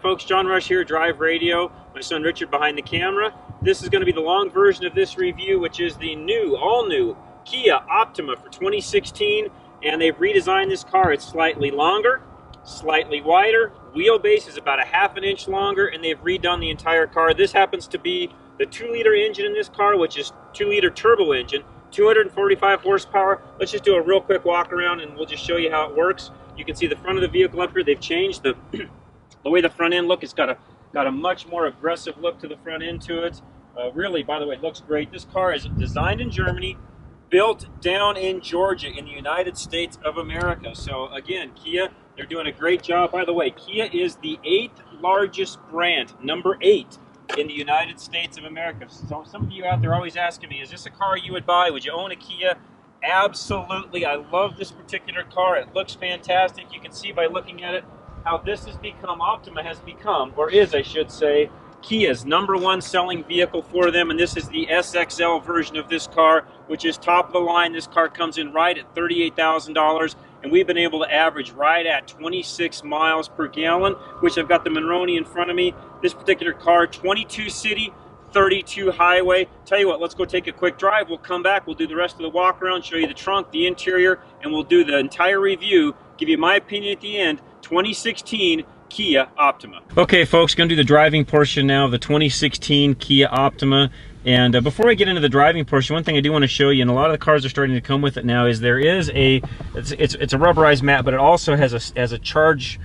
folks, John Rush here, Drive Radio. My son Richard behind the camera. This is going to be the long version of this review, which is the all-new Kia Optima for 2016. And they've redesigned this car. It's slightly longer, slightly wider. Wheelbase is about a ½ an inch longer, and they've redone the entire car. This happens to be the 2-liter engine in this car, which is 2-liter turbo engine, 245 horsepower. Let's just do a real quick walk around, and we'll just show you how it works. You can see the front of the vehicle up here. They've changed the way the front end look. It's got a much more aggressive look to the front end to it. Really, by the way, it looks great. This car is designed in Germany, built down in Georgia in the United States of America. So again, Kia, they're doing a great job. By the way, Kia is the 8th largest brand, number 8 in the United States of America. So some of you out there are always asking me, is this a car you would buy? Would you own a Kia? Absolutely. I love this particular car. It looks fantastic. You can see by looking at it how this has become, Optima has become, or is, I should say, Kia's #1 selling vehicle for them. And this is the SXL version of this car, which is top of the line. This car comes in right at $38,000, and we've been able to average right at 26 miles per gallon, which I've got the Monroney in front of me. This particular car, 22 city, 32 highway. Tell you what, let's go take a quick drive. We'll come back, we'll do the rest of the walk around, show you the trunk, the interior, and we'll do the entire review, give you my opinion at the end. 2016 Kia Optima. Okay folks, gonna do the driving portion now of the 2016 Kia Optima. And before I get into the driving portion, one thing I do want to show you, and a lot of the cars are starting to come with it now, is there is it's a rubberized mat, but it also has a charge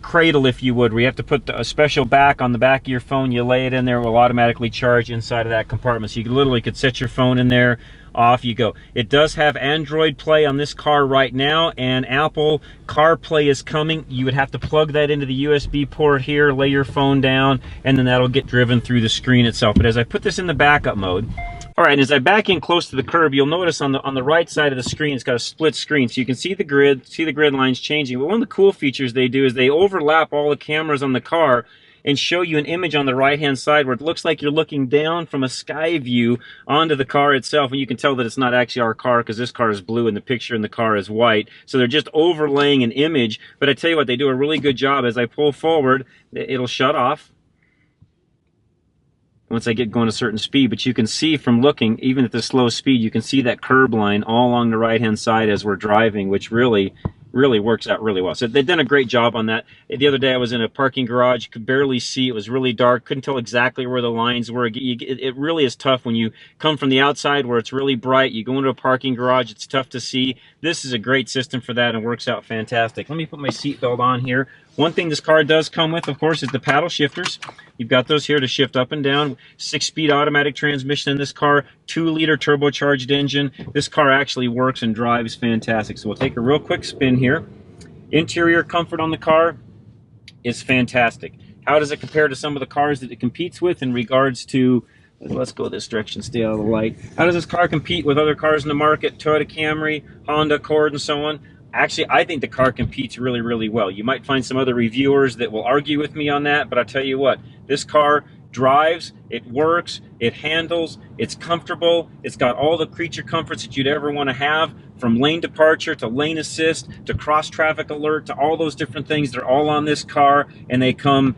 cradle, if you would, where you have to put a special back on the back of your phone. You lay it in there, it will automatically charge inside of that compartment. So you literally could set your phone in there, off you go. It does have Android Play on this car right now, and Apple CarPlay is coming. You would have to plug that into the USB port here, lay your phone down, and then that'll get driven through the screen itself. But as I put this in the backup mode, all right, and as I back in close to the curb, you'll notice on the right side of the screen, it's got a split screen, so you can see the grid lines changing. But one of the cool features they do is they overlap all the cameras on the car and show you an image on the right-hand side where it looks like you're looking down from a sky view onto the car itself, and you can tell that it's not actually our car because this car is blue and the picture in the car is white. So they're just overlaying an image. But I tell you what, they do a really good job. As I pull forward, it'll shut off once I get going a certain speed, but you can see from looking, even at the slow speed, you can see that curb line all along the right-hand side as we're driving, which really works out really well. So they've done a great job on that. The other day I was in a parking garage, could barely see, it was really dark, couldn't tell exactly where the lines were. It really is tough when you come from the outside where it's really bright, you go into a parking garage, it's tough to see. This is a great system for that and works out fantastic. Let me put my seatbelt on here. One thing this car does come with, of course, is the paddle shifters. You've got those here to shift up and down. 6-speed automatic transmission in this car, 2-liter turbocharged engine. This car actually works and drives fantastic. So we'll take a real quick spin here. Interior comfort on the car is fantastic. How does it compare to some of the cars that it competes with in regards to, let's go this direction, stay out of the light. How does this car compete with other cars in the market, Toyota Camry, Honda Accord, and so on? Actually, I think the car competes really well. You might find some other reviewers that will argue with me on that, but I tell you what, this car drives, it works, it handles, it's comfortable, it's got all the creature comforts that you'd ever want to have, from lane departure to lane assist to cross traffic alert to all those different things. They're all on this car, and they come,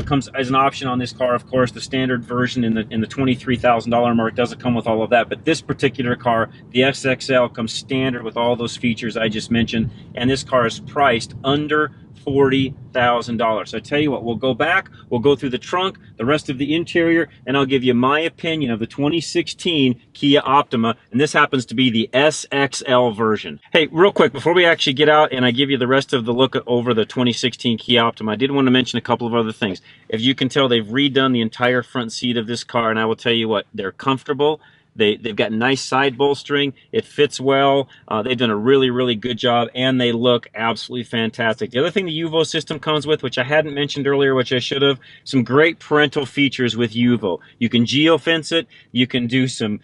comes as an option on this car. Of course, the standard version in the $23,000 mark doesn't come with all of that, but this particular car, the SXL, comes standard with all those features I just mentioned, and this car is priced under $40,000. So I tell you what, we'll go back, we'll go through the trunk, the rest of the interior, and I'll give you my opinion of the 2016 Kia Optima, and this happens to be the SXL version. Hey, real quick, before we actually get out and I give you the rest of the look over the 2016 Kia Optima, I did want to mention a couple of other things. If you can tell, they've redone the entire front seat of this car, and I will tell you what, they're comfortable. They've got nice side bolstering. It fits well. They've done a really good job, and they look absolutely fantastic. The other thing the UVO system comes with, which I hadn't mentioned earlier, which I should have, some great parental features with UVO. You can geofence it. You can do some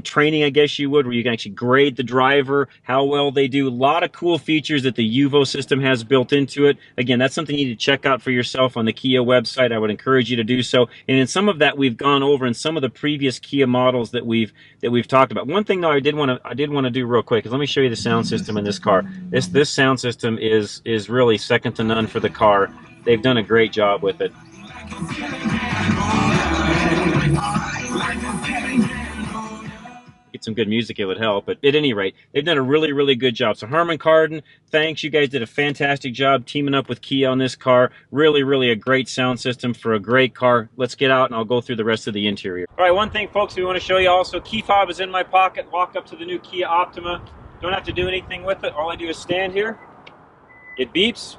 training, I guess you would, where you can actually grade the driver, how well they do. A lot of cool features that the UVO system has built into it. Again, that's something you need to check out for yourself on the Kia website. I would encourage you to do so. And in some of that we've gone over in some of the previous Kia models that we've talked about. One thing though I did want to do real quick is let me show you the sound system in this car. This sound system is really second to none for the car. They've done a great job with it. Get some good music, it would help. But at any rate, they've done a really good job. So Harman Kardon, thanks. You guys did a fantastic job teaming up with Kia on this car. Really a great sound system for a great car. Let's get out and I'll go through the rest of the interior. All right, one thing, folks, we want to show you also, key fob is in my pocket. Walk up to the new Kia Optima. Don't have to do anything with it. All I do is stand here. It beeps.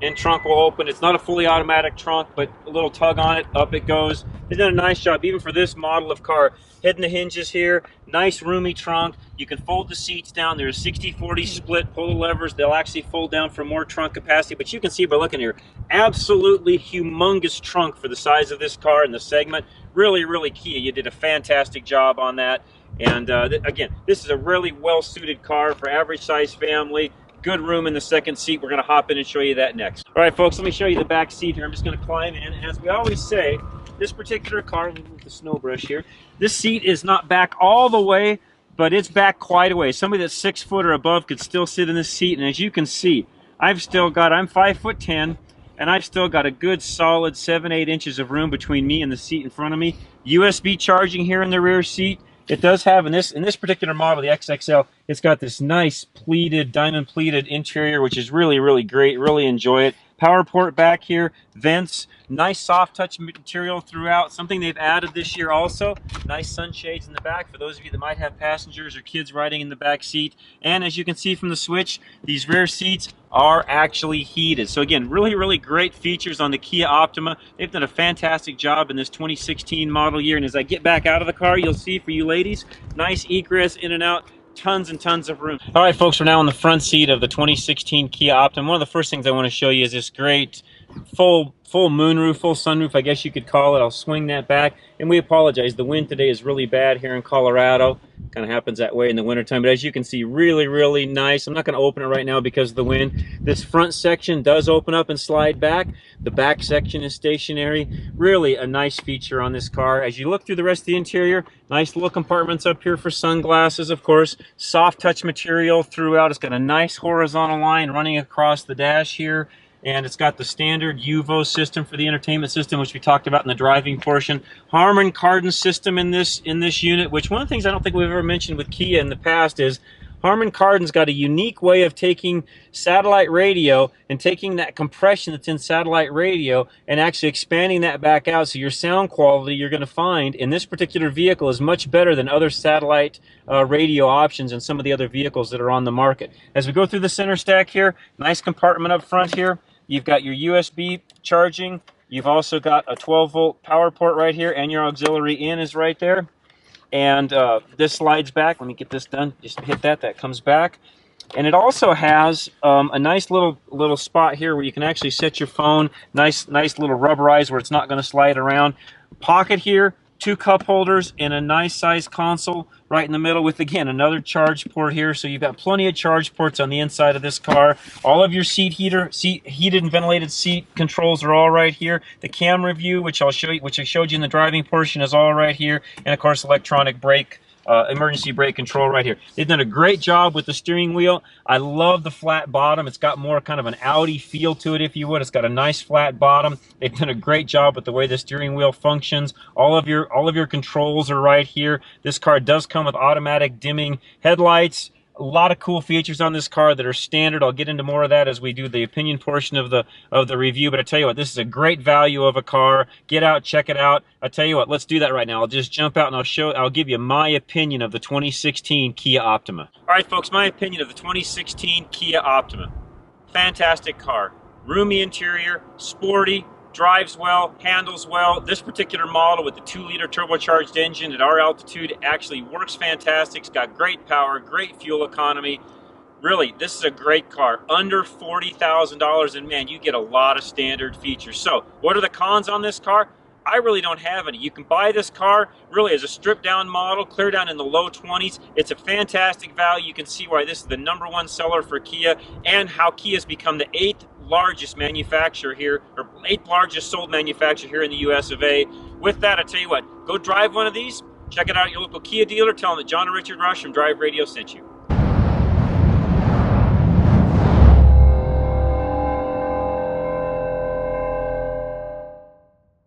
And trunk will open. It's not a fully automatic trunk, but a little tug on it, up it goes. They've done a nice job, even for this model of car. Hitting the hinges here, nice roomy trunk. You can fold the seats down. There's a 60-40 split, pull the levers. They'll actually fold down for more trunk capacity, but you can see by looking here, absolutely humongous trunk for the size of this car and the segment. Really Kia, you did a fantastic job on that. And again, this is a really well-suited car for average size family. Good room in the second seat. We're going to hop in and show you that next. All right, folks, let me show you the back seat here. I'm just going to climb in. And as we always say, this particular car, let me move the snow brush here, this seat is not back all the way, but it's back quite a way. Somebody that's 6 foot or above could still sit in this seat. And as you can see, I'm 5'10", and I've still got a good solid 7-8 inches of room between me and the seat in front of me. USB charging here in the rear seat. It does have, in this particular model, the XXL, it's got this nice pleated, diamond pleated interior, which is really great. Really enjoy it. Power port back here, vents, nice soft touch material throughout. Something they've added this year also, nice sunshades in the back for those of you that might have passengers or kids riding in the back seat. And as you can see from the switch, these rear seats are actually heated. So again, really great features on the Kia Optima. They've done a fantastic job in this 2016 model year. And as I get back out of the car, you'll see for you ladies, nice egress in and out. Tons and tons of room. All right, folks, we're now in the front seat of the 2016 Kia Optima. One of the first things I want to show you is this great full moonroof, full sunroof, I guess you could call it. I'll swing that back. And we apologize. The wind today is really bad here in Colorado. Kind of happens that way in the wintertime. But as you can see, really nice. I'm not going to open it right now because of the wind. This front section does open up and slide back. The back section is stationary. Really a nice feature on this car. As you look through the rest of the interior, nice little compartments up here for sunglasses, of course. Soft touch material throughout. It's got a nice horizontal line running across the dash here. And it's got the standard UVO system for the entertainment system, which we talked about in the driving portion. Harman Kardon system in this unit, which one of the things I don't think we've ever mentioned with Kia in the past is Harman Kardon's got a unique way of taking satellite radio and taking that compression that's in satellite radio and actually expanding that back out. So your sound quality you're going to find in this particular vehicle is much better than other satellite radio options and some of the other vehicles that are on the market. As we go through the center stack here, nice compartment up front here. You've got your USB charging. You've also got a 12-volt power port right here, and your auxiliary in is right there. And this slides back. Let me get this done. Just hit that. That comes back. And it also has a nice little spot here where you can actually set your phone. Nice little rubberized where it's not going to slide around. Pocket here. 2 cup holders and a nice size console right in the middle with, again, another charge port here. So you've got plenty of charge ports on the inside of this car. All of your heated and ventilated seat controls are all right here. The camera view, which I showed you in the driving portion, is all right here. And of course, electronic brake, emergency brake control right here. They've done a great job with the steering wheel. I love the flat bottom. It's got more kind of an Audi feel to it, if you would. It's got a nice flat bottom. They've done a great job with the way the steering wheel functions. All of your controls are right here. This car does come with automatic dimming headlights. A lot of cool features on this car that are standard. I'll get into more of that as we do the opinion portion of the review. But I tell you what, this is a great value of a car. Get out, check it out. I tell you what, let's do that right now. I'll just jump out and I'll give you my opinion of the 2016 Kia Optima. All right, folks, my opinion of the 2016 Kia Optima. Fantastic car. Roomy interior, sporty, drives well, handles well. This particular model with the 2-liter turbocharged engine at our altitude actually works fantastic. It's got great power, great fuel economy. Really, this is a great car. Under $40,000, and man, you get a lot of standard features. So, what are the cons on this car? I really don't have any. You can buy this car really as a stripped down model, clear down in the low 20s. It's a fantastic value. You can see why this is the #1 seller for Kia and how Kia's become the 8th largest manufacturer here, or 8th largest sold manufacturer here in the US of A. with that, I tell you what, go drive one of these, check it out at your local Kia dealer, tell them that John and Richard Rush from Drive Radio sent you.